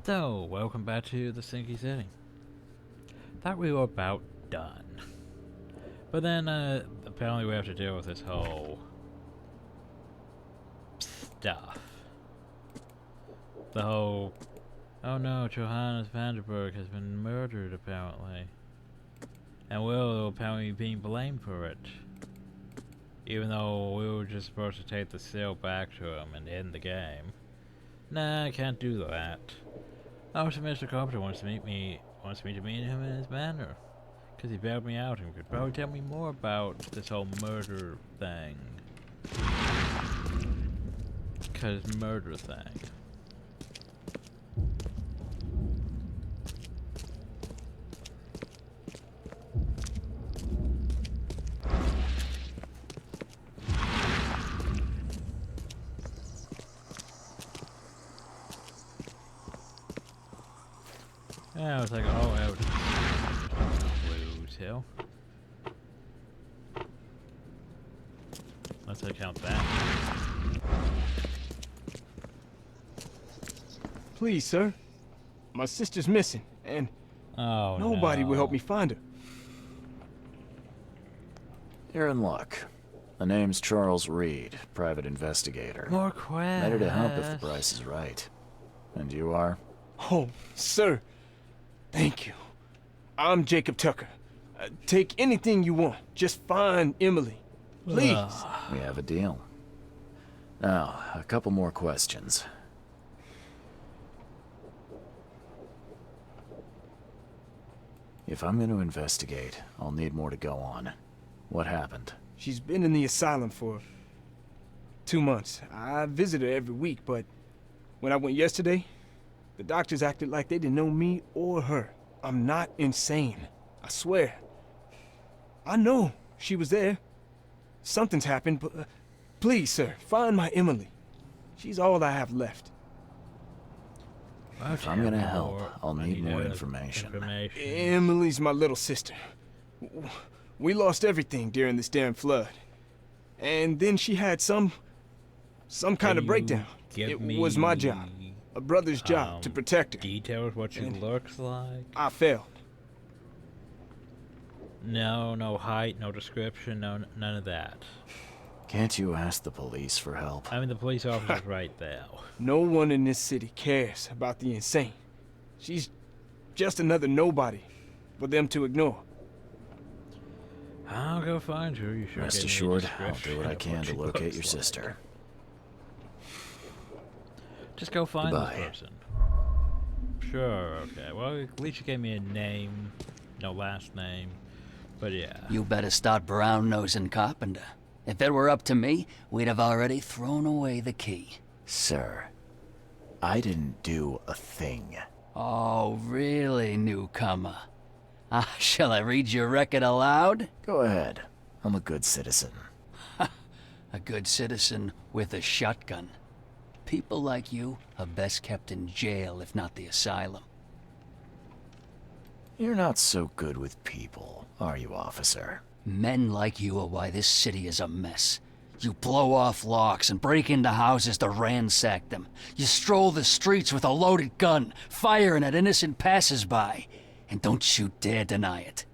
So, welcome back to the Stinky City. Thought we were about done. But then, apparently we have to deal with this whole stuff. The whole, oh no, Johannes Vanderberg has been murdered apparently. And Will apparently being blamed for it. Even though we were just supposed to take the seal back to him and end the game. Nah, I can't do that. Also, Mr. Carpenter wants me to meet him in his manor. Because he bailed me out and could probably tell me more about this whole murder thing. Because murder thing. Yeah, it's like all evidence. Blue tail. Let's count that. Please, sir. My sister's missing, and nobody will help me find her. You're in luck. The name's Charles Reed, private investigator. More quests. Ready to help if the price is right. And you are? Oh, sir. Thank you. I'm Jacob Tucker. Take anything you want. Just find Emily. Please. We have a deal. Now, a couple more questions. If I'm going to investigate, I'll need more to go on. What happened? She's been in the asylum for 2 months. I visit her every week, but when I went yesterday, the doctors acted like they didn't know me or her. I'm not insane. I swear. I know she was there. Something's happened, but please, sir, find my Emily. She's all I have left. If I'm gonna help, I'll need more information. Emily's my little sister. We lost everything during this damn flood. And then she had some kind of breakdown. It was my job. A brother's job to protect her. Details what she looks like. I failed. No height, no description, none of that. Can't you ask the police for help? I mean, the police officer's right there. No one in this city cares about the insane. She's just another nobody for them to ignore. I'll go find her. You sure? Rest assured, I'll do what I can to locate your sister. Just go find Goodbye. this person. Sure, okay. Well, at least you gave me a name. No last name. But yeah. You better start brown-nosing Carpenter. If it were up to me, we'd have already thrown away the key. Sir, I didn't do a thing. Oh, really, newcomer? Shall I read your record aloud? Go ahead. I'm a good citizen. A good citizen with a shotgun. People like you are best kept in jail, if not the asylum. You're not so good with people, are you, officer? Men like you are why this city is a mess. You blow off locks and break into houses to ransack them. You stroll the streets with a loaded gun, firing at innocent passers-by. And don't you dare deny it.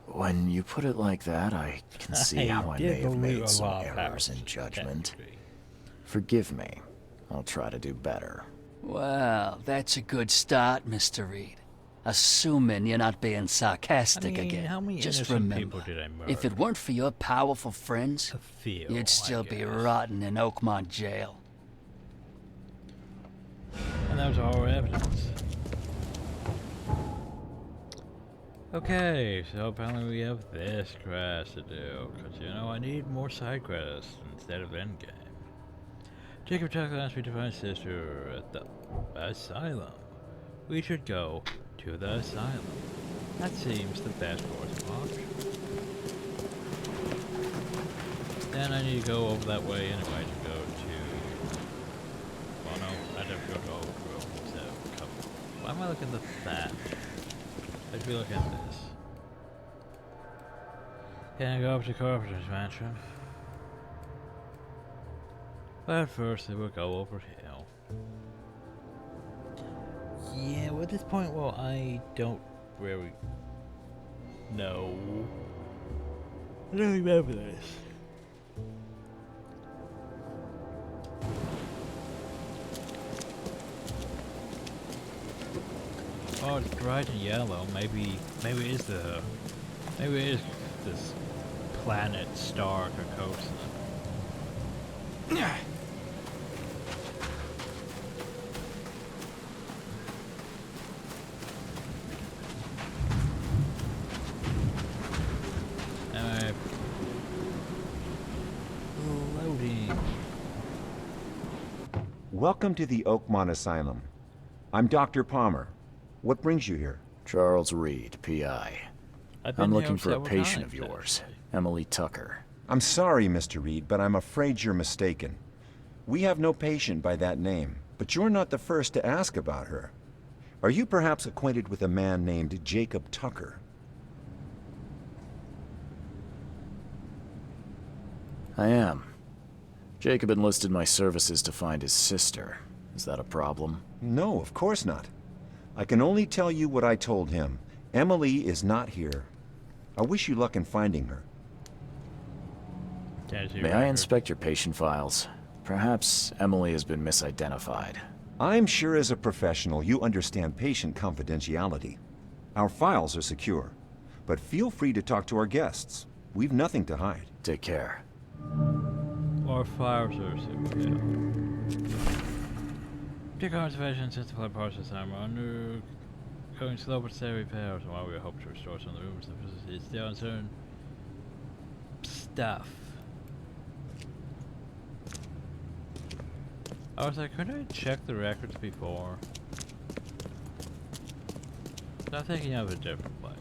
When you put it like that, I can see how I may have made some errors in judgment. Forgive me. I'll try to do better. Well, that's a good start, Mr. Reed. Assuming you're not being sarcastic again. How many Just innocent remember, people did I murder? if it weren't for your powerful friends, A few, you'd still I be guess. rotting in Oakmont jail. And that was all evidence. Okay, so apparently we have this quest to do. Because, you know, I need more side quests instead of endgame. Jacob Tucker asked me to find sister at the asylum. We should go to the asylum. That seems the best course of option. Then I need to go over that way anyway to go to... Well, no, I have to go to Overgrowth instead of Cover. Why am I looking at that? I should be looking at this. Can I go up to Carpenter's mansion? But first, we will go over hill. Yeah, well, at this point, well, I don't really know. I don't remember this. Oh, it's bright and yellow. Maybe it is this planet, star, Carcosa. Loading. Welcome to the Oakmont Asylum. I'm Dr. Palmer. What brings you here? Charles Reed, PI. I'm looking for a patient of times, yours, actually. Emily Tucker. I'm sorry, Mr. Reed, but I'm afraid you're mistaken. We have no patient by that name, but you're not the first to ask about her. Are you perhaps acquainted with a man named Jacob Tucker? I am. Jacob enlisted my services to find his sister. Is that a problem? No, of course not. I can only tell you what I told him. Emily is not here. I wish you luck in finding her. May I inspect your patient files? Perhaps Emily has been misidentified. I'm sure as a professional you understand patient confidentiality. Our files are secure, but feel free to talk to our guests. We've nothing to hide. Take care. Or files are secure. Take conservation since the flood process time under going slow but steady repairs, and while we hope to restore some of the rooms, the facility is still uncertain stuff. I was like, couldn't I check the records before? I'm thinking of a different place.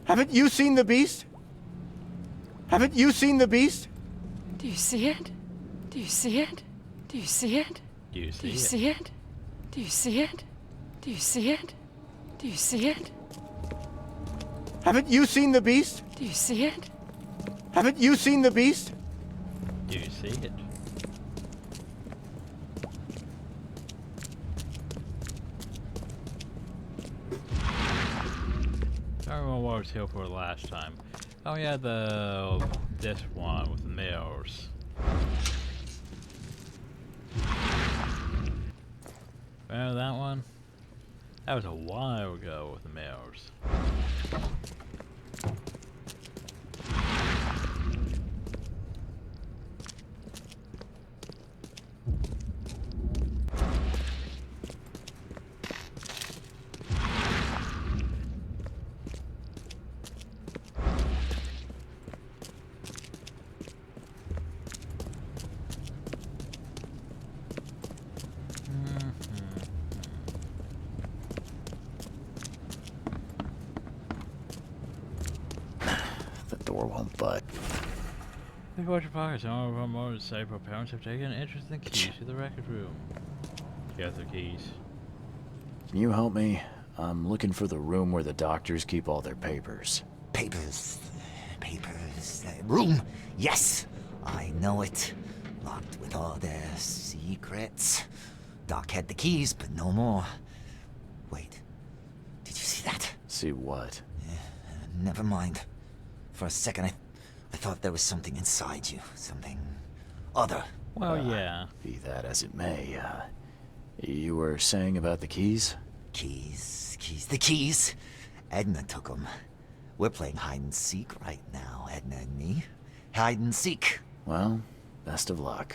Haven't you seen the beast? Haven't you seen the beast? Do you see it? Do you see it? Do you see it? Do you Do see you it? see it? Do you see it? Do you see it? Do you see it? Haven't you seen the beast? Do you see it? Haven't you seen the beast? Do you see it? I remember what I was here for the last time. Oh yeah, this one with the mirrors. Remember that one? That was a while ago with the mirrors. The door won't budge. Think about your pockets. Some of our motorcycle parents have taken an interest in keys to the record room. Get the keys. Can you help me? I'm looking for the room where the doctors keep all their papers. Papers. Room. Yes, I know it. Locked with all their secrets. Doc had the keys, but no more. Wait. Did you see that? See what? Never mind. For a second, I thought there was something inside you. Something other. Well, yeah. Be that as it may, you were saying about the keys? Keys. The keys. Edna took them. We're playing hide and seek right now, Edna and me. Hide and seek. Well, best of luck.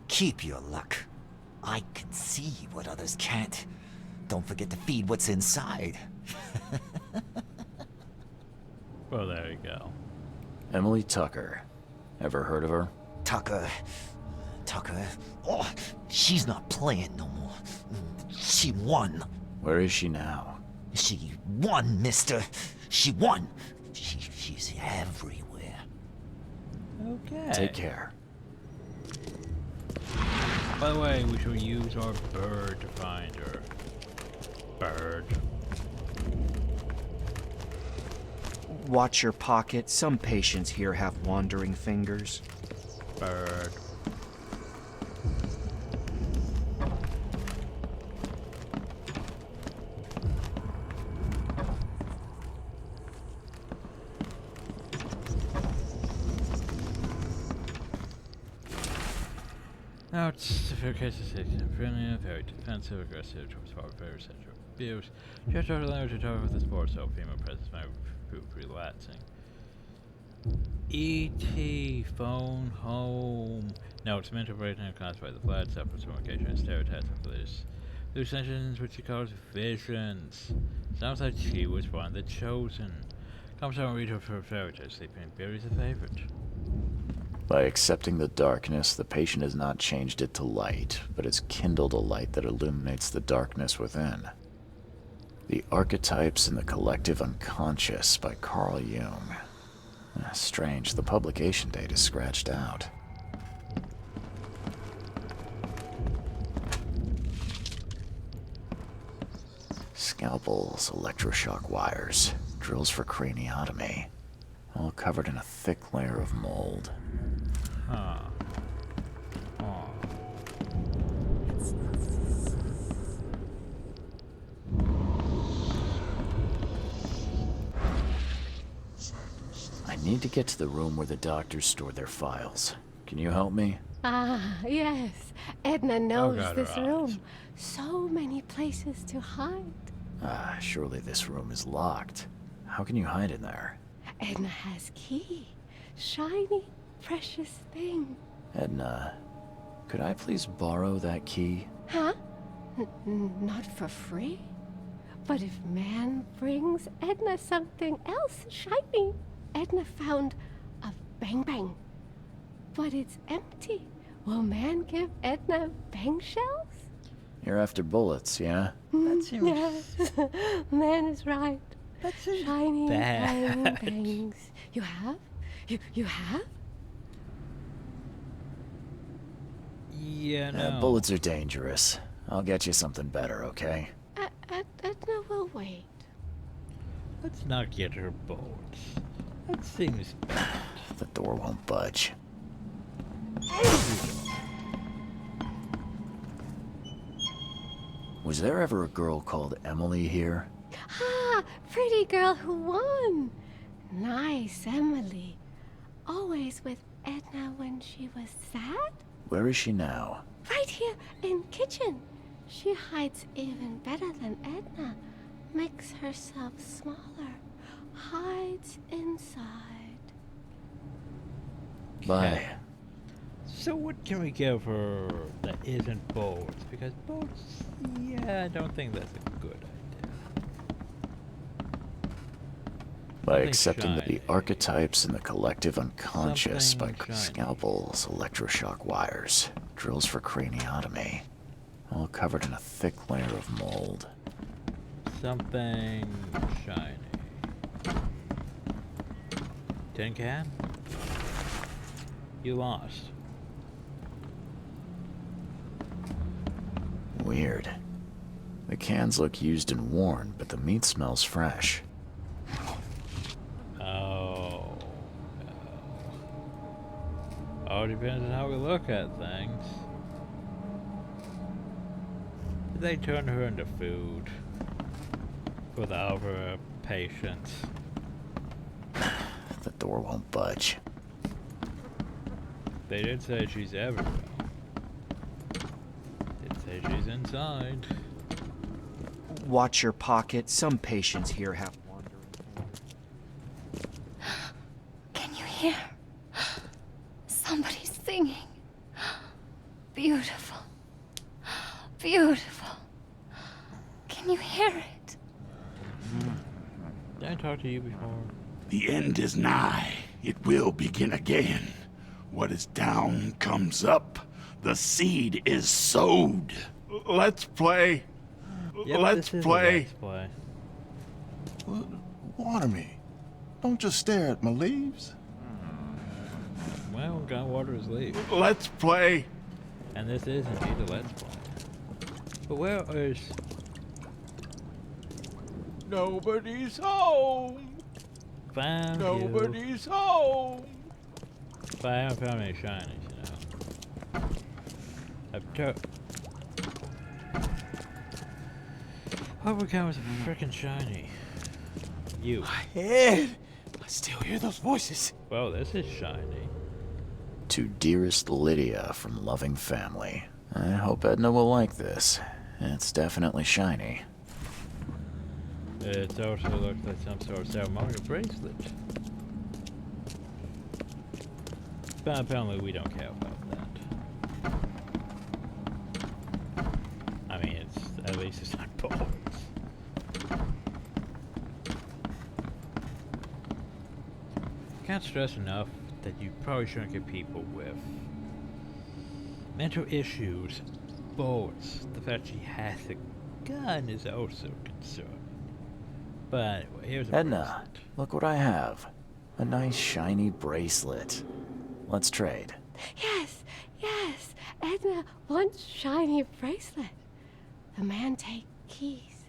Keep your luck. I can see what others can't. Don't forget to feed what's inside. Well, there you go. Emily Tucker. Ever heard of her? Tucker. Oh, she's not playing no more. She won. Where is she now? She won, mister. She won. She's everywhere. Okay. Take care. By the way, we should use our bird to find her. Bird. Watch your pocket. Some patients here have wandering fingers. Bird. Now it's severe cases of friendly, very defensive, aggressive, towards power, very sexual abuse. Just out of language to talk with the sports, so female presence might prove relaxing. E.T. phone home. No, it's mental breakdown caused by the blood, suffers from occasional and stereotypes of hallucinations, which she calls visions. Sounds like she was one of the chosen. Comes out and read her for fairy tale. Sleeping Beauty is a favorite. By accepting the darkness, the patient has not changed it to light, but has kindled a light that illuminates the darkness within. The Archetypes in the Collective Unconscious by Carl Jung. Strange, the publication date is scratched out. Scalpels, electroshock wires, drills for craniotomy, all covered in a thick layer of mold. Huh. Oh. I need to get to the room where the doctors store their files. Can you help me? Ah, yes. Edna knows God, this right. room. So many places to hide. Surely this room is locked. How can you hide in there? Edna has key. Shiny, precious thing. Edna, could I please borrow that key? Huh? Not for free? But if man brings Edna something else shiny, Edna found a bang bang. But it's empty. Will man give Edna bang shells? You're after bullets, yeah? That seems Yes, man is right. that seems Shiny bad. bang bangs. You have? You have? Yeah, no. Bullets are dangerous. I'll get you something better, okay? Edna will wait. Let's not get her bullets. That seems bad. The door won't budge. Was there ever a girl called Emily here? Ah, pretty girl who won. Nice Emily. Always with Edna when she was sad? Where is she now? Right here in kitchen. She hides even better than Edna. Makes herself smaller. Hides inside. Bye. So what can we give her that isn't bullets? Because bullets, yeah, I don't think that's a good idea. By Something accepting that the shiny. archetypes in the collective unconscious by Something shiny. scalpels, electroshock wires, drills for craniotomy, all covered in a thick layer of mold. Something shiny. Tin can? You lost. Weird. The cans look used and worn, but the meat smells fresh. Oh. No. Oh, depends on how we look at things. Did they turn her into food for the other patients? The door won't budge. They did say she's everywhere. Did say she's inside. Watch your pocket. Some patients here have wandering. Can you hear? Somebody's singing. Beautiful. Beautiful. Can you hear it? Did I talk to you before? The end is nigh. It will begin again. What is down comes up. The seed is sowed. Let's play. Yep, Let's this is a play. Let's play. Water me. Don't just stare at my leaves. Well, gotta water his leaves. Let's play. And this is indeed a let's play. But where is... Nobody's home. Found you. Nobody's home. But I haven't found any shinies, you know. What becomes a frickin' shiny? You. Ed, I still hear those voices. Well, this is shiny. To dearest Lydia from loving family. I hope Edna will like this. It's definitely shiny. It also looks like some sort of ceremonial bracelet. But apparently we don't care about that. I mean, at least it's not bolts. Can't stress enough that you probably shouldn't get people with mental issues, bolts. The fact she has a gun is also concerning. But anyway, here's a Edna, bracelet. look what I have. A nice shiny bracelet. Let's trade. Yes, yes. Edna wants shiny bracelet. The man take keys.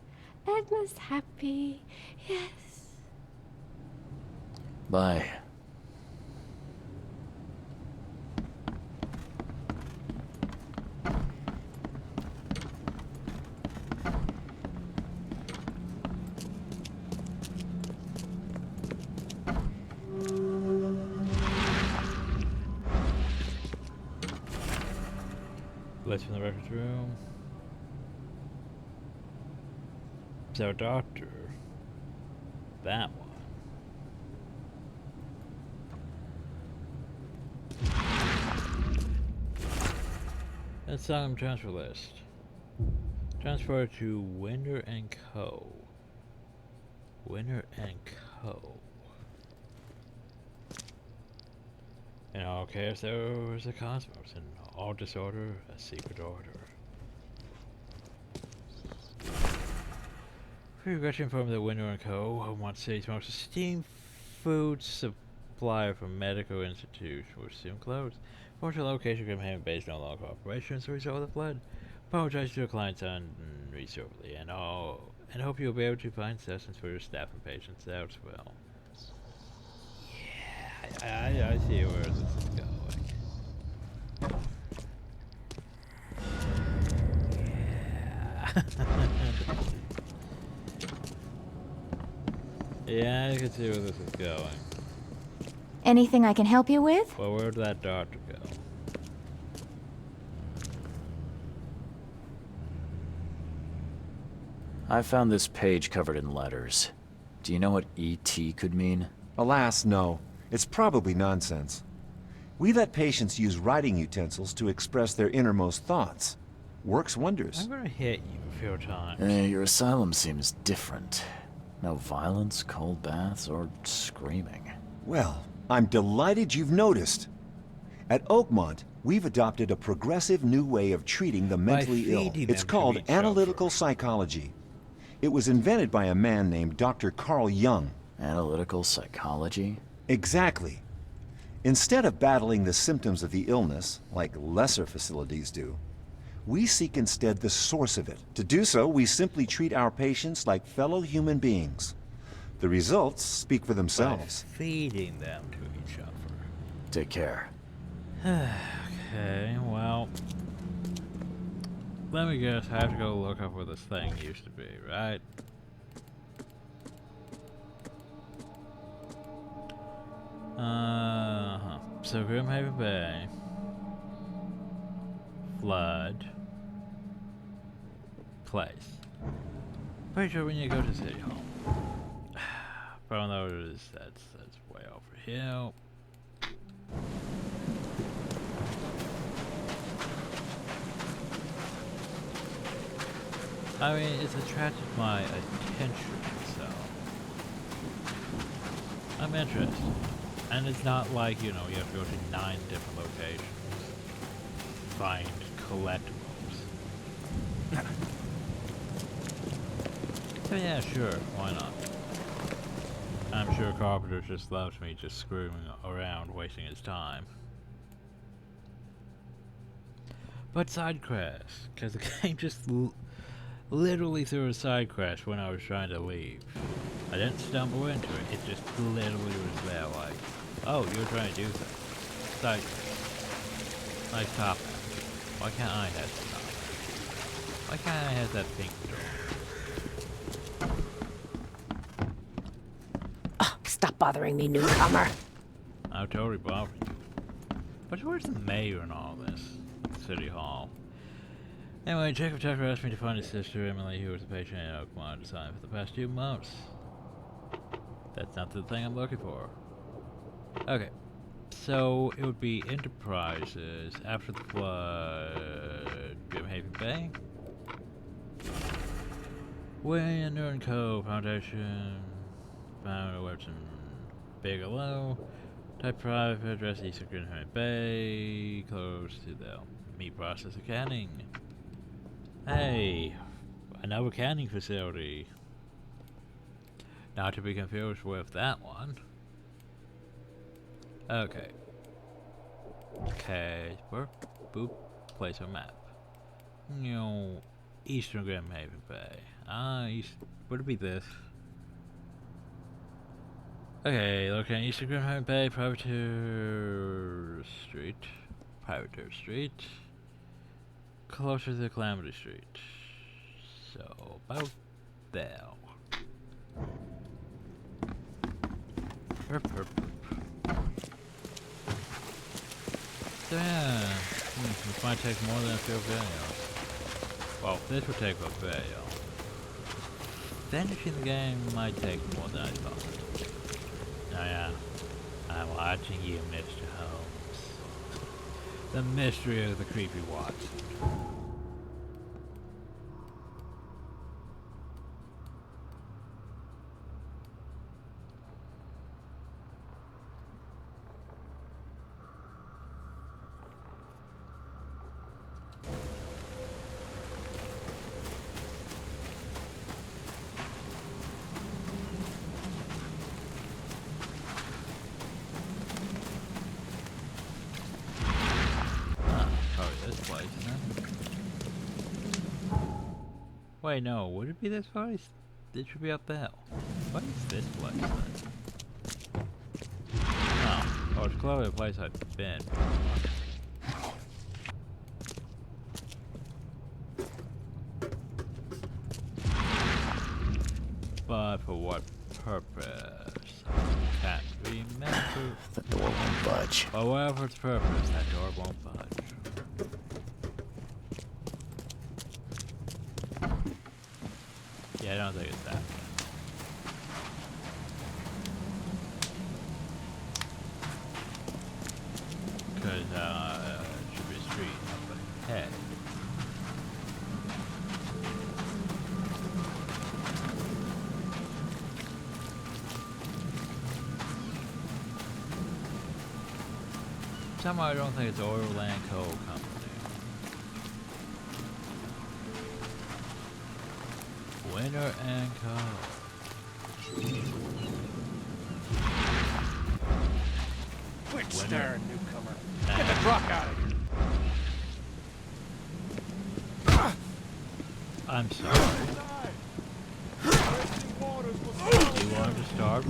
Edna's happy. Yes. Bye. Let's in the records room. So, doctor. That one. Let's on transfer list. Transfer to Winter and Co. Winter and Co. In all chaos, there was a cosmos. In all disorder, a secret order. We regret to inform that Winter & Co., Home City's most esteemed food supplier for medical institutions, will soon close. Fortunate location campaign based on local operations as a result of the flood. Apologize to your clients unreservedly, and hope you'll be able to find sessions for your staff and patients as well. Yeah, I see where this is going. Yeah, I can see where this is going. Anything I can help you with? Well, where'd that doctor go? I found this page covered in letters. Do you know what ET could mean? Alas, no. It's probably nonsense. We let patients use writing utensils to express their innermost thoughts. Works wonders. I'm gonna hit you a few times. Your asylum seems different. No violence, cold baths, or screaming. Well, I'm delighted you've noticed. At Oakmont, we've adopted a progressive new way of treating the mentally ill. It's called analytical psychology. It was invented by a man named Dr. Carl Jung. Analytical psychology? Exactly. Instead of battling the symptoms of the illness, like lesser facilities do, we seek instead the source of it. To do so, we simply treat our patients like fellow human beings. The results speak for themselves. By feeding them to each other. Take care. Okay, well... Let me guess, I have to go look up where this thing used to be, right? So Grimhaven Bay. Flood. Place. Pretty sure we need to go to City Hall. But I know that's way over here. I mean, it's attracted my attention, so I'm interested. And it's not like, you know, you have to go to 9 different locations. Find collectibles. So yeah, sure, why not? I'm sure Carpenter just loves me just screwing around, wasting his time. But side crash, because the game just literally threw a side crash when I was trying to leave. I didn't stumble into it, it just literally was there like, oh, you're trying to do something. Side crash. Nice top hat. Why can't I have the top hat? Why can't I have that pink door? Oh, stop bothering me, newcomer. I'm totally bothering you. But where's the mayor and all this? City Hall. Anyway, Jacob Tucker asked me to find his sister, Emily, who was a patient in Oakmont design for the past 2 months. That's not the thing I'm looking for. Okay. So, it would be Enterprises, After the Flood, Grimhaven Bay, Wayne and Co. Foundation, Found Webson Bigelow, Type Private, address East of Grimhaven Bay, close to the meat processor canning. Hey, another canning facility. Not to be confused with that one. Okay. Okay, boop, place on map. You know, Eastern Grimhaven Bay. Would it be this? Okay, looking at Eastern Grimhaven Bay, Privateer Street. Closer to Calamity Street. So, about there. So yeah, this might take more than a few videos. Well, this would take a video. Finishing the game might take more than I thought. Oh yeah, I'm watching you, Mr. Holmes. The mystery of the creepy Watson. Wait, no, would it be this place? It should be up there. What is this place then? Oh, it's clearly a place I've been. But for what purpose? Can't remember. The door won't budge. For whatever its purpose, that door won't budge. Yeah, I don't think it's that. Because, it should be a street up ahead. Somehow I don't think it's Oil Land Coal Company. Winner and Co. Quit Winner. staring, newcomer. Get the truck out of here. I'm sorry. Do you want him to starve?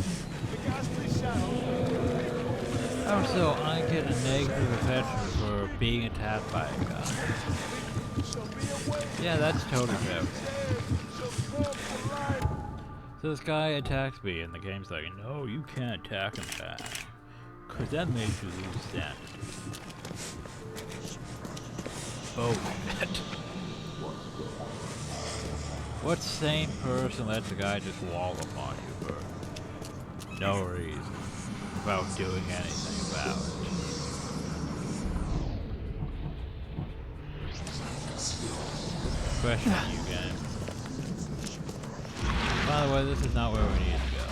Oh, so I get a negative affection for being attacked by a guy. Yeah, that's totally fair. So this guy attacks me, and the game's like, no, you can't attack him back. Cause that makes you lose sanity. Oh, shit. What sane person lets a guy just wall upon you for no reason, without doing anything about it? Question you, game. By the way, this is not where we need to go.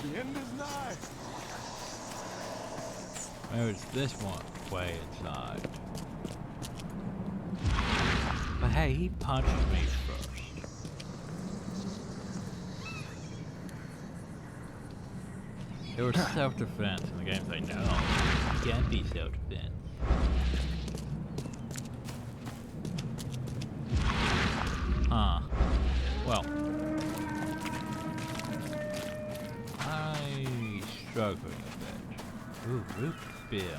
The end is nigh. Maybe it's this one way inside. But hey, he punched me first. It was self-defense, and the game's like, no, it can't be self-defense. Huh. Well. I struggle a bit. Ooh, root beer.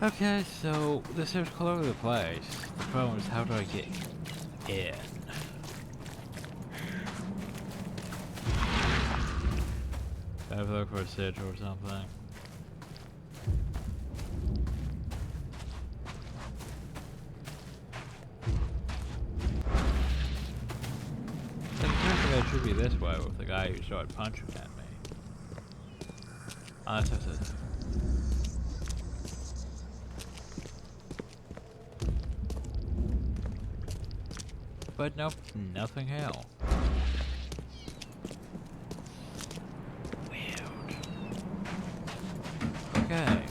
Okay, so this is clearly the place. The problem is, how do I get in? look for a sigil or something. It should be this way with the guy who started punching at me. Oh, that's it. But nope, nothing hell. Weird. Okay.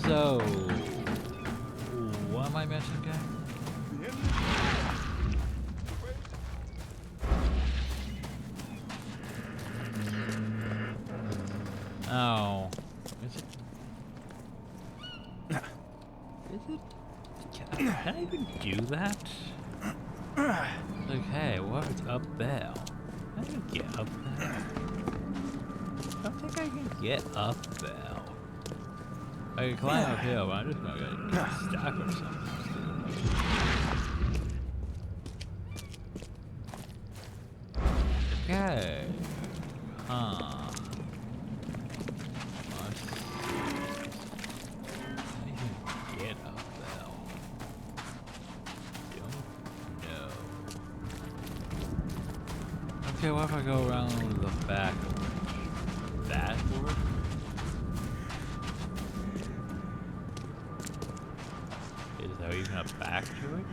So, what am I missing again? Oh, is it? Is it? Can I even do that? Like, hey, what if it's up there? Can I even get up there? I don't think I can get up there. I can climb up here, but I'm just gonna get stuck or something. Okay. Huh. Get up there. Don't know. Okay, what if I go around the back? That work? Is there even a back to it?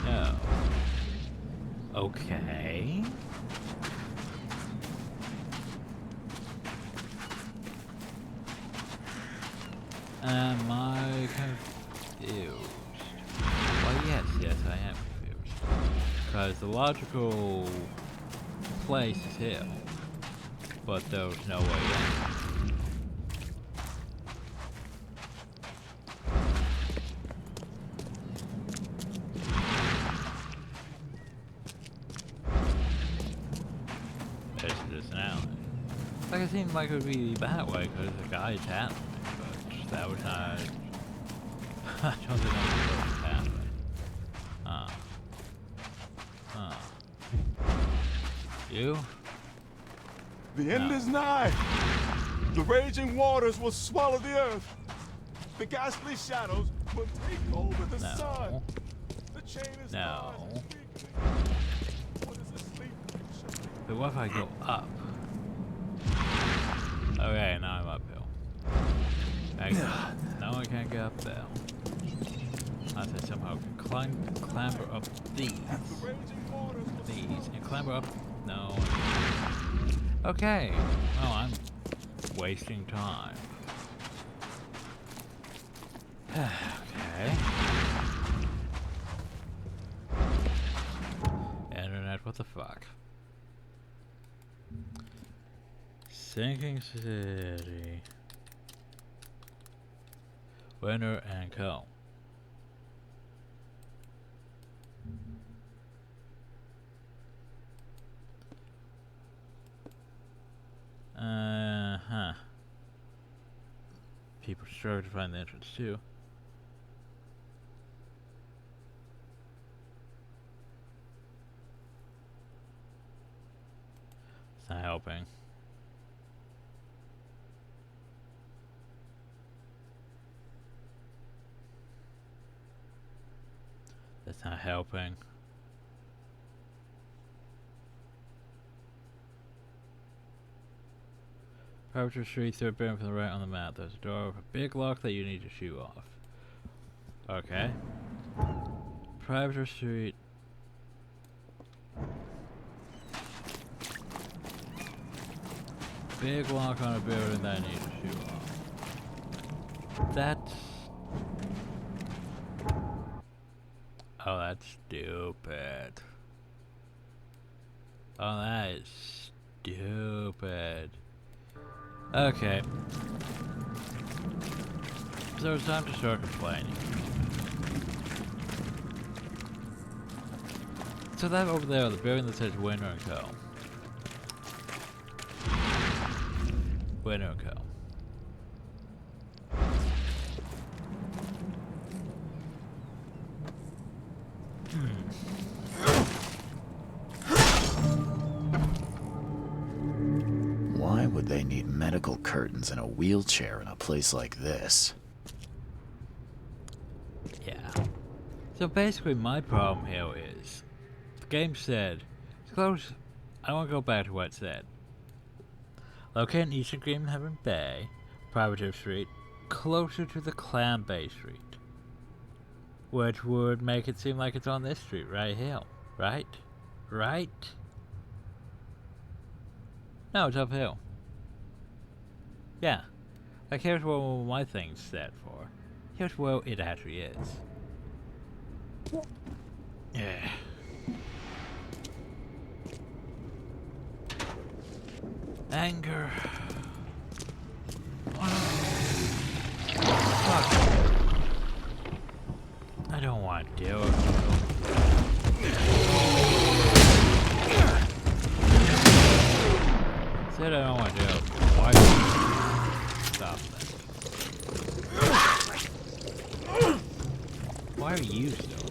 No. Okay. Am I confused? Well, yes, I am confused. Because the logical place is here, but there's no way in. It's just an alley. Like, it seemed like it would be that way because the guy tapped me, but that was not. I don't think that was supposed to happen. You? The end is nigh. The raging waters will swallow the earth. The ghastly shadows will take over the sun. The chain is But what if I go up? Okay, now I'm uphill. Now I can't get up there. I said somehow clamber up these. And clamber up. No. Okay. Well, I'm wasting time. Okay. Internet, what the fuck? Sinking City. Winner and Co. People struggle to find the entrance too. It's not helping. That's not helping. Private Street, third bearing from the right on the map. There's a door with a big lock that you need to shoot off. Okay. Private Street. Big lock on a building that I need to shoot off. That's... Oh, that's stupid. Oh, that is stupid. Okay. So it's time to start complaining. So that over there, the building that says Winner and Co. Winter Co. Why would they need medical curtains and a wheelchair in a place like this? Yeah. So basically my problem here is, the game said, it's close, I want to go back to what it said. Located in Eastern Green Heaven Bay, Privative Street, closer to the Clam Bay Street. Which would make it seem like it's on this street right here. Right? Right? No, it's uphill. Yeah. Like, here's what my thing's set for. Here's where it actually is. Yeah. Anger. Fuck. I don't want to do it. Said I don't want to do it. Why? Stop that. Why are you still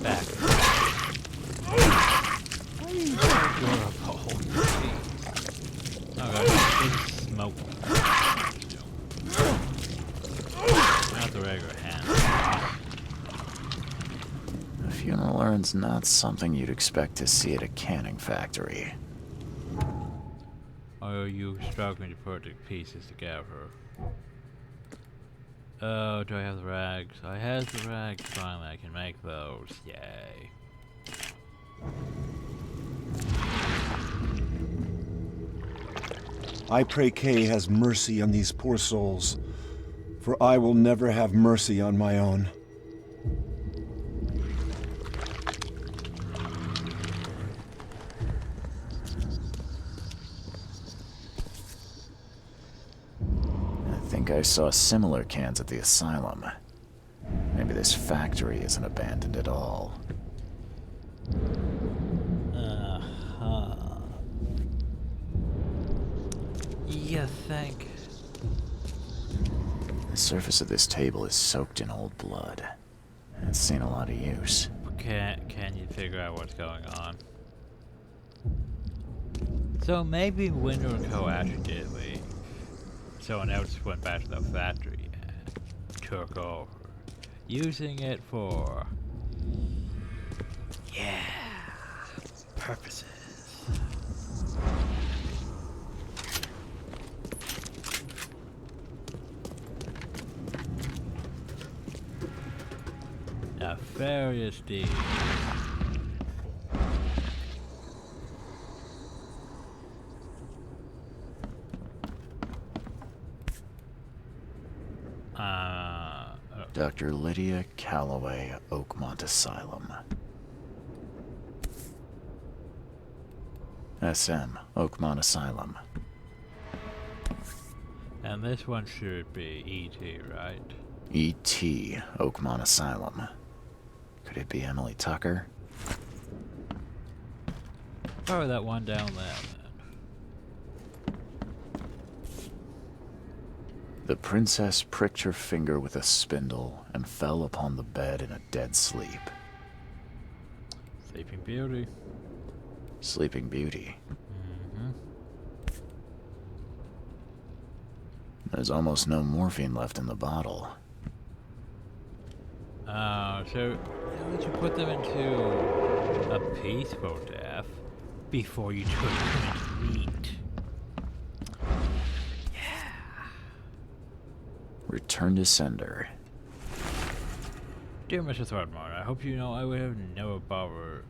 back? Why are you so durable? Oh god, it's smoke. Not the regular hand. A funeral urn's not something you'd expect to see at a canning factory. Are you struggling to put the pieces together? Oh, do I have the rags? I have the rags, finally I can make those. Yay. I pray Kay has mercy on these poor souls, for I will never have mercy on my own. I think I saw similar cans at the asylum. Maybe this factory isn't abandoned at all. You think? The surface of this table is soaked in old blood. It's seen a lot of use. Can you figure out what's going on? So maybe Winter and Co. actually did leave. Someone else went back to the factory and took over, using it for, yeah, purposes. Nefarious deeds. Dr. Lydia Calloway, Oakmont Asylum. SM, Oakmont Asylum. And this one should be E.T., right? E.T., Oakmont Asylum. Could it be Emily Tucker? Probably that one down there, then. The princess pricked her finger with a spindle and fell upon the bed in a dead sleep. Sleeping Beauty. Sleeping Beauty. Mm-hmm. There's almost no morphine left in the bottle. So how would you put them into a peaceful death before you turn them into meat? Return to sender. Dear Mr. Throckmorton, I hope you know I would never bother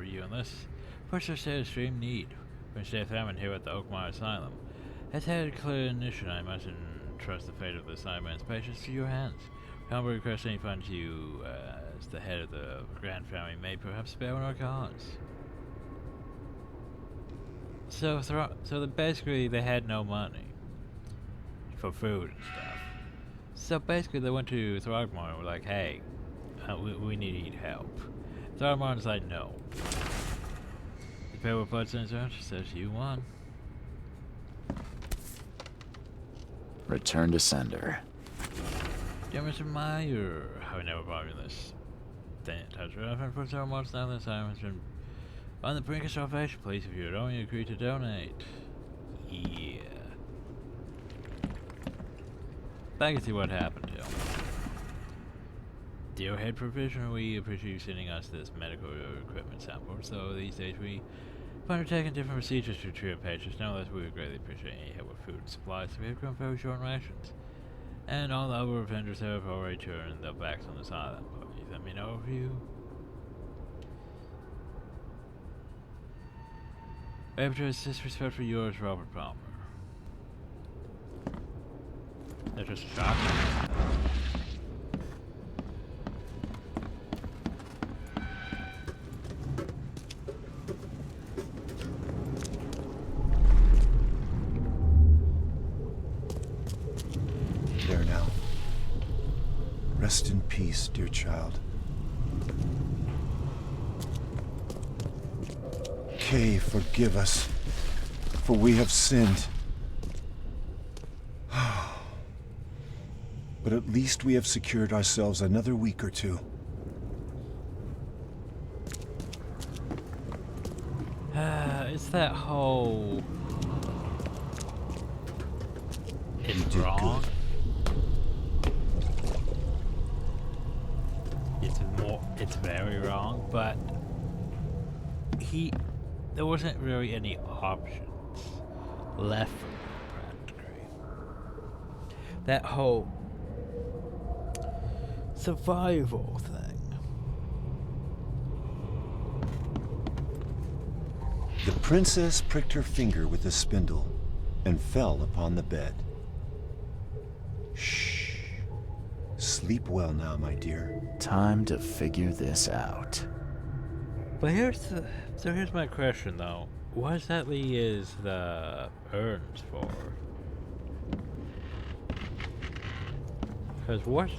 you on this. First, I say extreme need. When stay famine here at the Oakmont Asylum. As head clinician, I must entrust the fate of the assignment's patients to your hands. However, request any funds you, as the head of the grand family, may perhaps spare on our cause. So basically, they had no money for food and stuff. So basically, they went to Throgmorton and were like, "Hey, we need help." Throgmorton's like, "No." The pair with blood sensor says, "You won." Return to sender. Dear Mr. Meyer, I would never bother this. Stay in touch with us for several months now. This time has been on the brink of salvation. Please, if you would only agree to donate. Yeah. I can see what happened to him. Dear Head Provision, we appreciate you sending us this medical equipment sample. So these days we undertaking different procedures to treat patients. Nonetheless, we would greatly appreciate any help with food and supplies. We have grown very short on rations. And all the other vendors have already turned their backs on this island. Please let me know if you... After his disrespect for yours, Robert Palmer. That's just a shock. There now. Rest in peace, dear child. Kay, forgive us, for we have sinned. But at least we have secured ourselves another week or two. It's that whole... It's You did wrong. good. It's very wrong, but there wasn't really any options left for him, practically. That whole survival thing. The princess pricked her finger with a spindle and fell upon the bed. Shh. Sleep well now, my dear. Time to figure this out. But here's my question though. What exactly is the urns for? Because what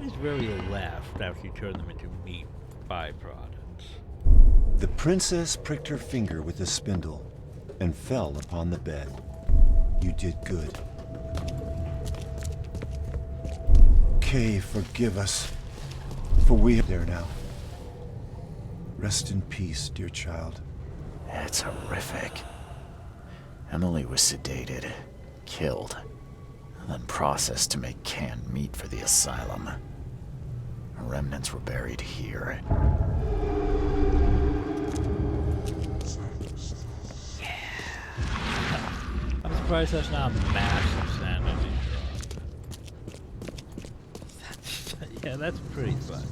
is really left after you turn them into meat byproducts? The princess pricked her finger with a spindle and fell upon the bed. You did good. Kay, forgive us, for we are there now. Rest in peace, dear child. It's horrific. Emily was sedated, killed, and then processed to make canned meat for the asylum. Her remnants were buried here. I'm surprised that's not a massive sanity drop. Yeah, that's pretty fun.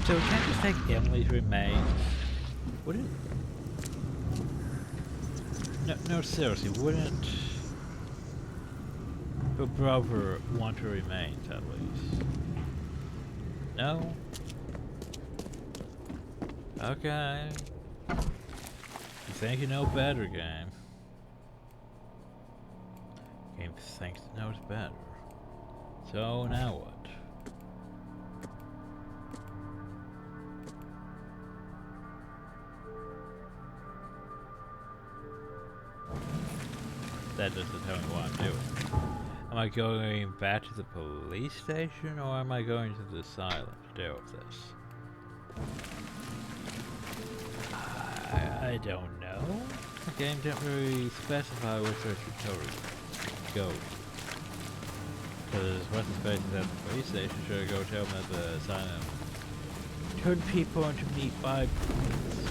So we can't just take Emily's remains. Wouldn't... No, seriously, wouldn't her brother want her remains at least? No? Okay. You think you know better, game. Game thinks it knows better. So now what? That doesn't tell me what I'm doing. Am I going back to the police station, or am I going to the asylum to deal with this? I don't know. The game didn't really specify which way to go. Because what's the space at the police station? Should I go tell them that the asylum turned people into meat byproducts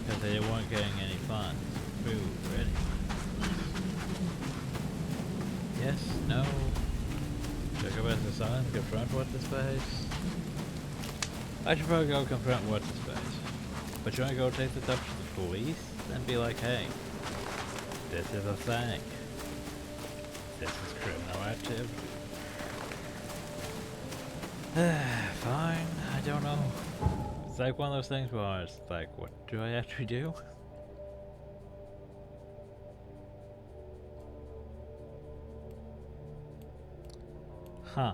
because they weren't getting any funds, food, or anything? Yes, no. Should I go back to the asylum and confront what's the space? I should probably go confront what's the space. But should I go take this up to the police and be like, hey, this is a thing. This is criminal activity. Fine, I don't know. It's like one of those things where it's like, what do I actually do? Huh.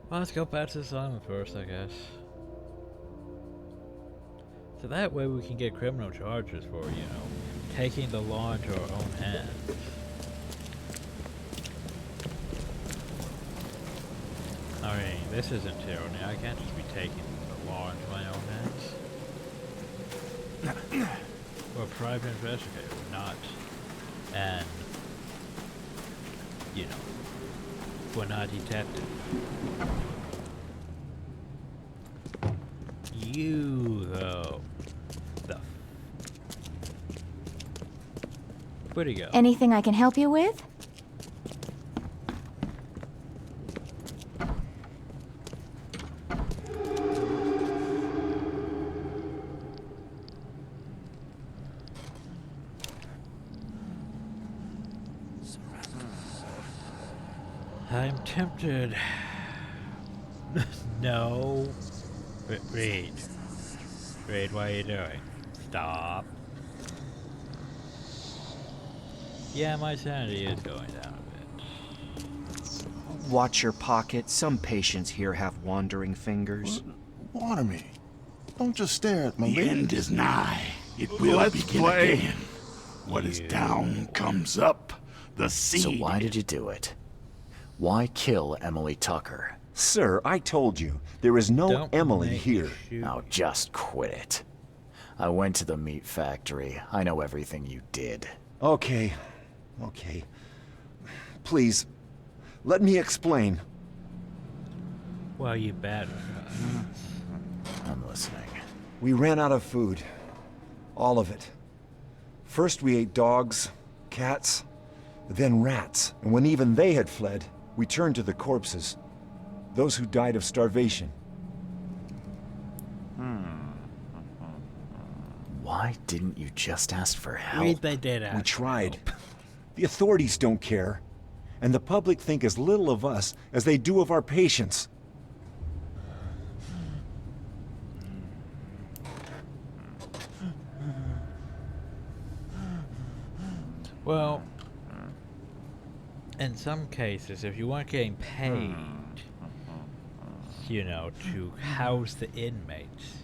Well, let's go back to the asylum first, I guess. So that way we can get criminal charges for, you know, taking the law into our own hands. I mean, this isn't tyranny. I can't just be taking the law into my own hands. We're a private investigator, not an, you know, we're not a detective. You, though. Where'd he go? Anything I can help you with? I'm tempted. No. Reed. Reed, what are you doing? Stop. Yeah, my sanity is going down a bit. Watch your pocket. Some patients here have wandering fingers. Water me. Don't just stare at my The lady. end is nigh. It will begin again. What is down comes up. The seed. So why did you do it? Why kill Emily Tucker? Sir, I told you, there is no Don't Emily make here. me shoot. Now just quit it. I went to the meat factory. I know everything you did. Okay. Please, let me explain. Well, you better. I'm listening. We ran out of food. All of it. First we ate dogs, cats, then rats. And when even they had fled, we turned to the corpses. Those who died of starvation. Why didn't you just ask for help? Reed, they did We ask. tried. The authorities don't care. And the public think as little of us as they do of our patients. Well, in some cases, if you weren't getting paid, you know, to house the inmates,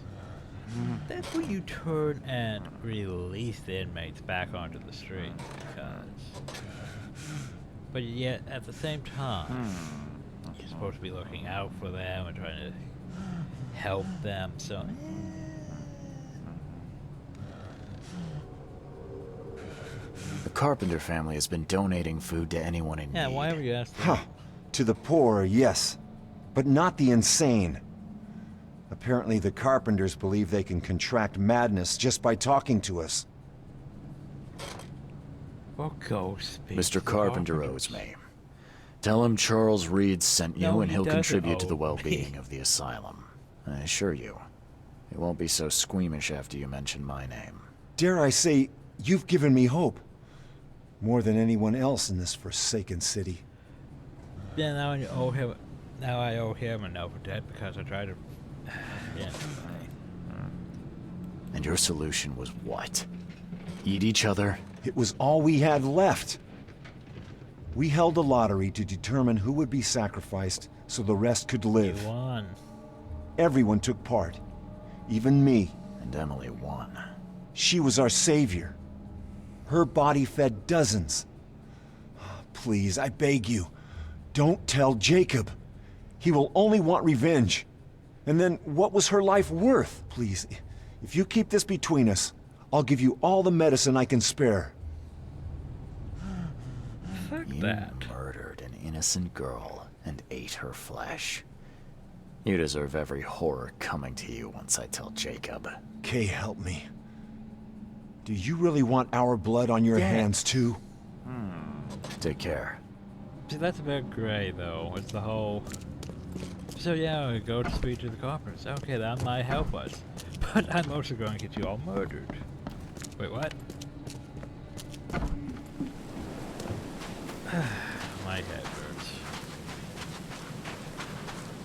that's when you turn and release the inmates back onto the street. But yet, at the same time, you're supposed to be looking out for them and trying to help them, so... The Carpenter family has been donating food to anyone in Yeah, need. why would you ask them? Huh. To the poor, yes. But not the insane. Apparently the Carpenters believe they can contract madness just by talking to us. Well, go speak to Mr. the Carpenter Carpenters. owes me. Tell him Charles Reed sent you No, and he he'll doesn't contribute to owe the me. well-being of the asylum. I assure you, he won't be so squeamish after you mention my name. Dare I say, you've given me hope. More than anyone else in this forsaken city. Yeah, now I owe him. Now I owe him an over debt because I tried to. Yeah. And your solution was what? Eat each other? It was all we had left. We held a lottery to determine who would be sacrificed so the rest could live. You won. Everyone took part. Even me. And Emily won. She was our savior. Her body fed dozens. Please, I beg you, don't tell Jacob. He will only want revenge. And then, what was her life worth? Please, if you keep this between us, I'll give you all the medicine I can spare. Fuck You that. murdered an innocent girl and ate her flesh. You deserve every horror coming to you once I tell Jacob. Kay, help me. Do you really want our blood on your hands, too? Take care. See, that's a bit gray, though. It's the whole. So yeah, we go to speak to the Carpenters. Okay, that might help us, but I'm also going to get you all murdered. Wait, what? My head hurts.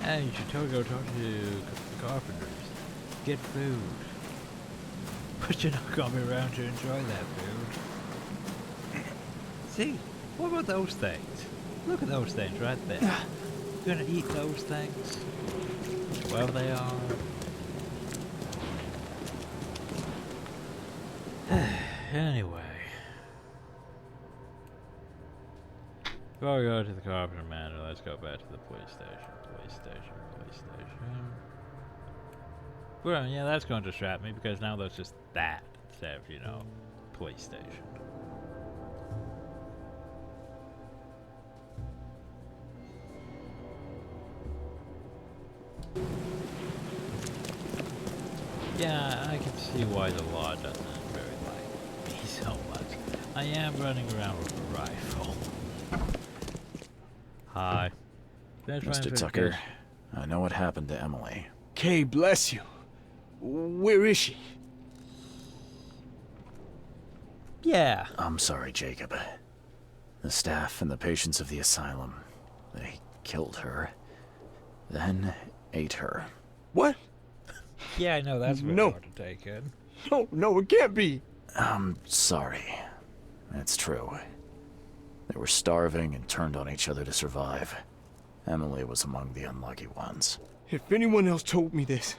And you should totally go talk to the Carpenters. Get food. But you're not gonna be around to enjoy that food. See, what about those things? Look at those things right there. You're gonna eat those things? Well, they are. Anyway. Before we go to the Carpenter Manor, let's go back to the police station. Police station. Well, yeah, that's going to distract me because now there's just that instead of, you know, police station. Yeah, I can see why the law doesn't really like me so much. I am running around with a rifle. Hi. Mr. Tucker, I know what happened to Emily. Kay, bless you. Where is she? Yeah. I'm sorry, Jacob. The staff and the patients of the asylum, they killed her, then ate her. What? Yeah, I know, that's really hard to take in. No, it can't be. I'm sorry. That's true. They were starving and turned on each other to survive. Emily was among the unlucky ones. If anyone else told me this,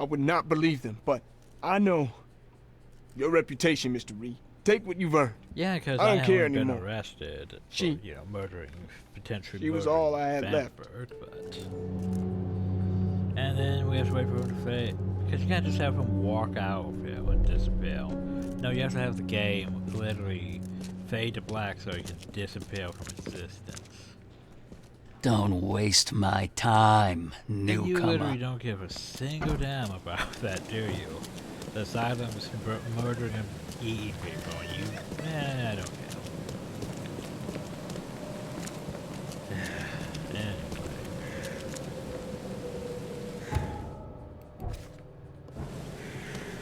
I would not believe them, but I know your reputation, Mr. Reed. Take what you've earned. Yeah, because I don't care haven't anymore. been arrested for, you know, potentially she was murdering all I had left. But... And then we have to wait for him to fade. Because you can't just have him walk out of it and disappear. No, you have to have the game literally fade to black so he can disappear from existence. Don't waste my time, newcomer. You literally don't give a single damn about that, do you? The asylum's murdering and eating people, and you... I don't care. Anyway.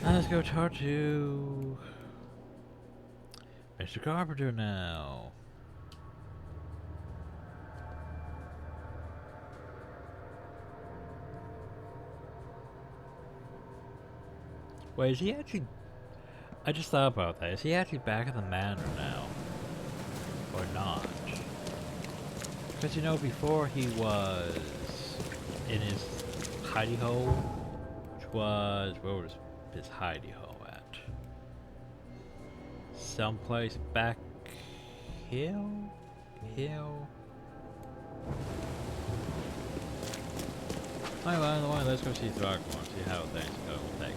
Let's go talk to Mr. Carpenter now. Wait, is he actually... I just thought about that. Is he actually back at the manor now? Or not? Because, you know, before he was in his hidey hole, which was... Where was his hidey hole at? Someplace back... Hill? Anyway, let's go see Frogwares, see how things go with that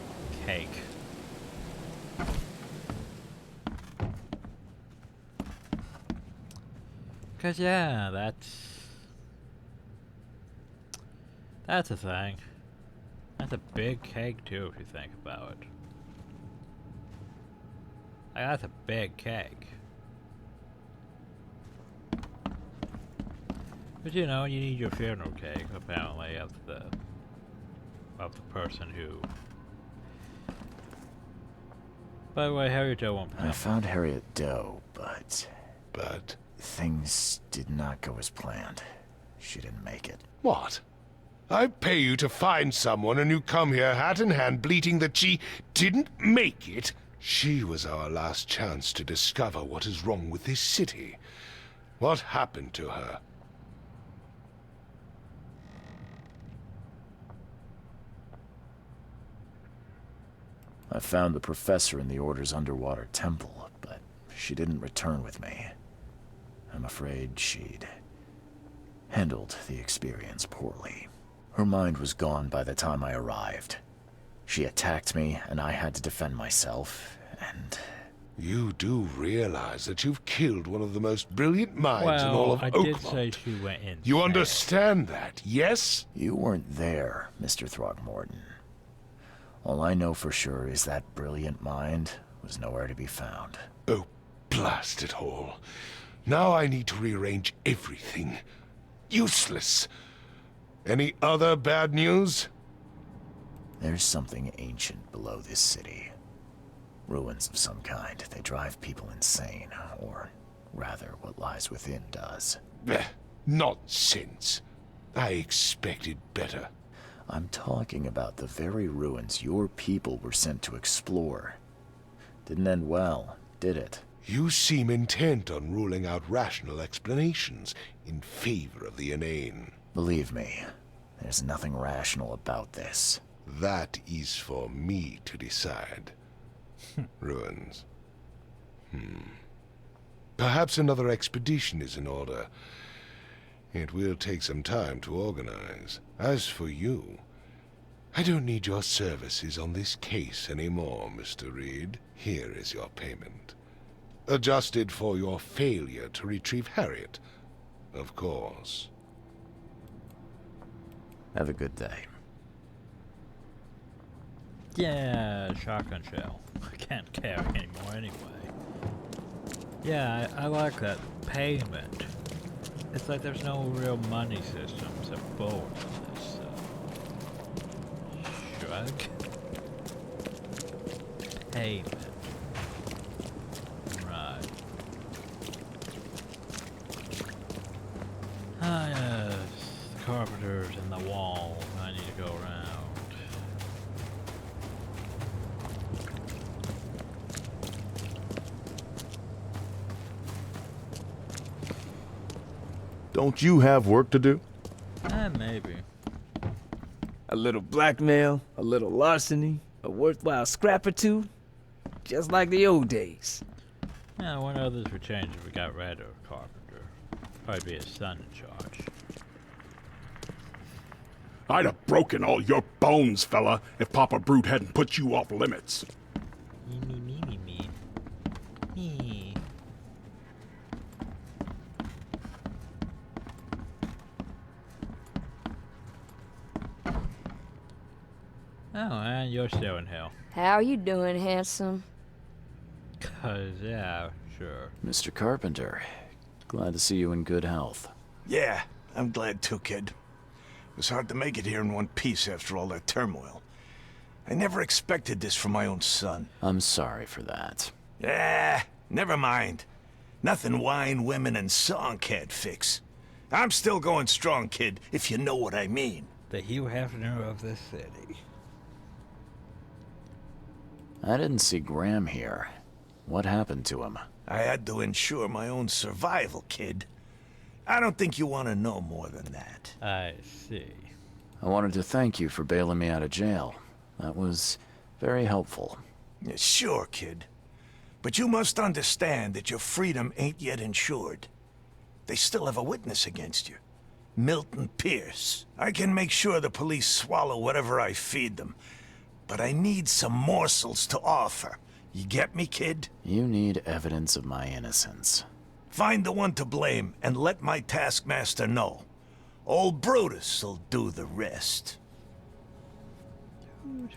cake. Cause yeah, that's a thing. That's a big cake too, if you think about it. Like, that's a big cake. But you know, you need your funeral cake, apparently, of the person who... By the way, Harriet Doe won't... I found Harriet Doe, but... Things did not go as planned. She didn't make it. What? I pay you to find someone and you come here hat in hand bleating that she didn't make it? She was our last chance to discover what is wrong with this city. What happened to her? I found the professor in the Order's underwater temple, but she didn't return with me. I'm afraid she'd handled the experience poorly. Her mind was gone by the time I arrived. She attacked me, and I had to defend myself, and... You do realize that you've killed one of the most brilliant minds in all of Oakmont. I did say she went in. You understand that, yes? You weren't there, Mr. Throgmorton. All I know for sure is that brilliant mind was nowhere to be found. Oh, blast it all. Now I need to rearrange everything. Useless. Any other bad news? There's something ancient below this city. Ruins of some kind. They drive people insane, or rather, what lies within does. Nonsense. I expected better. I'm talking about the very ruins your people were sent to explore. Didn't end well, did it? You seem intent on ruling out rational explanations in favor of the inane. Believe me, there's nothing rational about this. That is for me to decide. Ruins. Perhaps another expedition is in order. It will take some time to organize. As for you, I don't need your services on this case anymore, Mr. Reed. Here is your payment. Adjusted for your failure to retrieve Harriet, of course. Have a good day. Yeah, shotgun shell. I can't carry anymore anyway. Yeah, I like that payment. It's like there's no real money system except bullets in this, so... Shrug? Payment. Right. Ah, yes. The carpenters and the wall. I need to go around. Don't you have work to do? Maybe. A little blackmail, a little larceny, a worthwhile scrap or two. Just like the old days. Yeah, I wonder how this would change if we got rid of Carpenter. Probably be his son in charge. I'd have broken all your bones, fella, if Papa Brute hadn't put you off limits. Me. Oh, and you're still in hell. How you doing, handsome? 'Cause, yeah, sure. Mr. Carpenter, glad to see you in good health. Yeah, I'm glad too, kid. It was hard to make it here in one piece after all that turmoil. I never expected this from my own son. I'm sorry for that. Yeah, never mind. Nothing wine, women, and song can't fix. I'm still going strong, kid, if you know what I mean. The Hugh Hefner of this city. I didn't see Graham here. What happened to him? I had to ensure my own survival, kid. I don't think you want to know more than that. I see. I wanted to thank you for bailing me out of jail. That was very helpful. Yeah, sure, kid. But you must understand that your freedom ain't yet insured. They still have a witness against you. Milton Pierce. I can make sure the police swallow whatever I feed them. But I need some morsels to offer. You get me, kid? You need evidence of my innocence. Find the one to blame and let my taskmaster know. Old Brutus'll do the rest.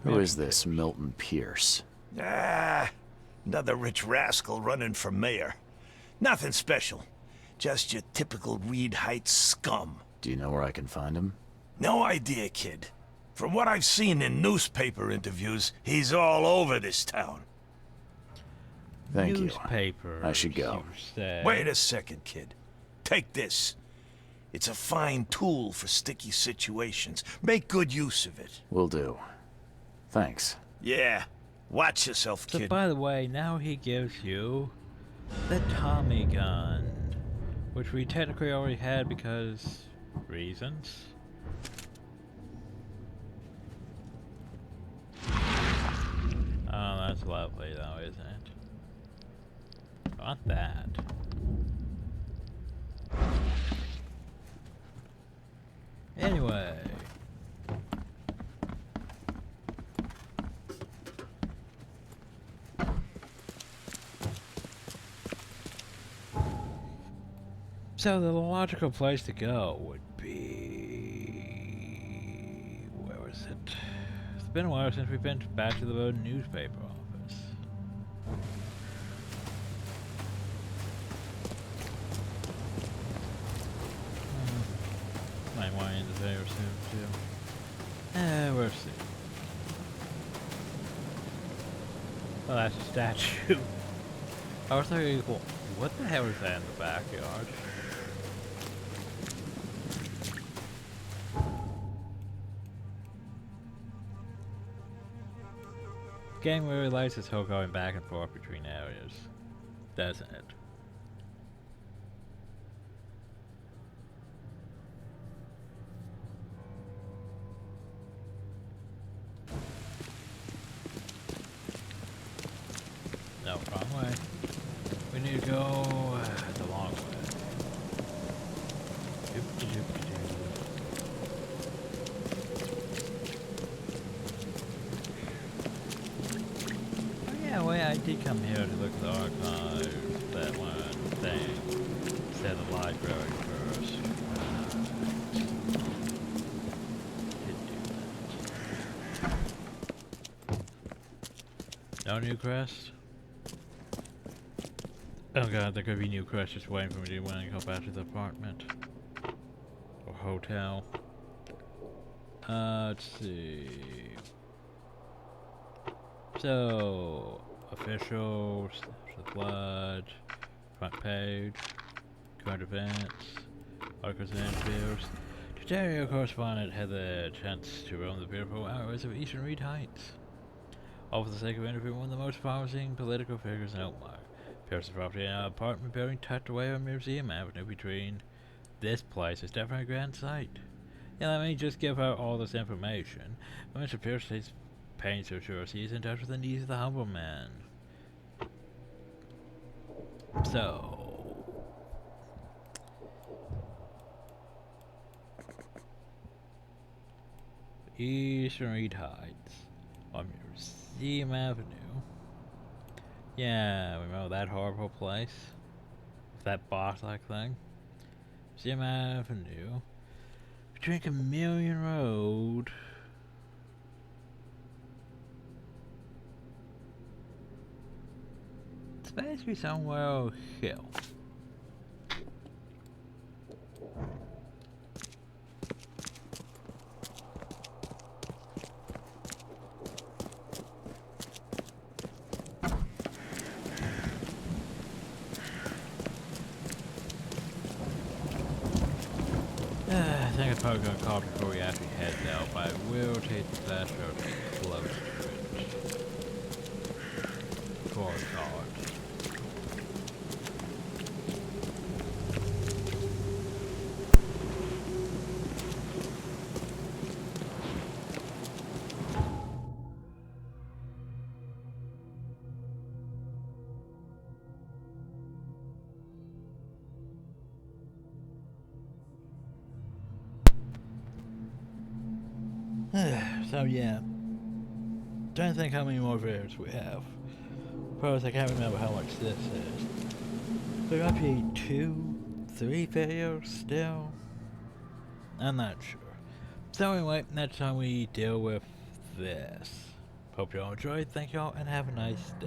Who is this Milton Pierce? Another rich rascal running for mayor. Nothing special. Just your typical Reed Heights scum. Do you know where I can find him? No idea, kid. From what I've seen in newspaper interviews, he's all over this town. Thank you. I should go. Wait a second, kid. Take this. It's a fine tool for sticky situations. Make good use of it. Will do. Thanks. Yeah. Watch yourself, So, kid. by the way, now he gives you the Tommy gun, which we technically already had because reasons. Oh, that's lovely though, isn't it? Not that. Anyway. So the logical place to go would be... where was it? It's been a while since we've been back to the newspaper office. Might want to end the video soon too. We'll see. Oh, that's a statue. I was thinking, what the hell is that in the backyard? The game really likes this whole going back and forth between areas, doesn't it? No, wrong way. We need to go Yeah, well, I did come here to look at the archives, that one thing. Instead of the library first. No new quest? Oh god, there could be new quests just waiting for me to when I go back to the apartment. Or hotel. Let's see. So, officials, the blood, front page, current events, articles and interviews. Today, your correspondent had the chance to roam the beautiful hours of Eastern Reed Heights. All for the sake of interviewing one of the most promising political figures in Oakmar. Pierce's property and an apartment building tucked away on Museum Avenue between this place is definitely a grand sight. Yeah, let me just give her all this information. But Mr. Pierce takes pains to assure us he is in touch with the needs of the humble man. So... Eastern Reed Heights on Museum Avenue. Yeah, remember that horrible place? That boss-like thing? Museum Avenue. Between Chameleon Road. It's basically somewhere on a hill. I think I'm probably gonna call before we actually head out, but I will take the fast road to get close to it. Before we call it. So yeah, trying to think how many more videos we have. Plus I can't remember how much this is. There might be 2, 3 videos still. I'm not sure. So anyway, next time we deal with this. Hope you all enjoyed, thank y'all, and have a nice day.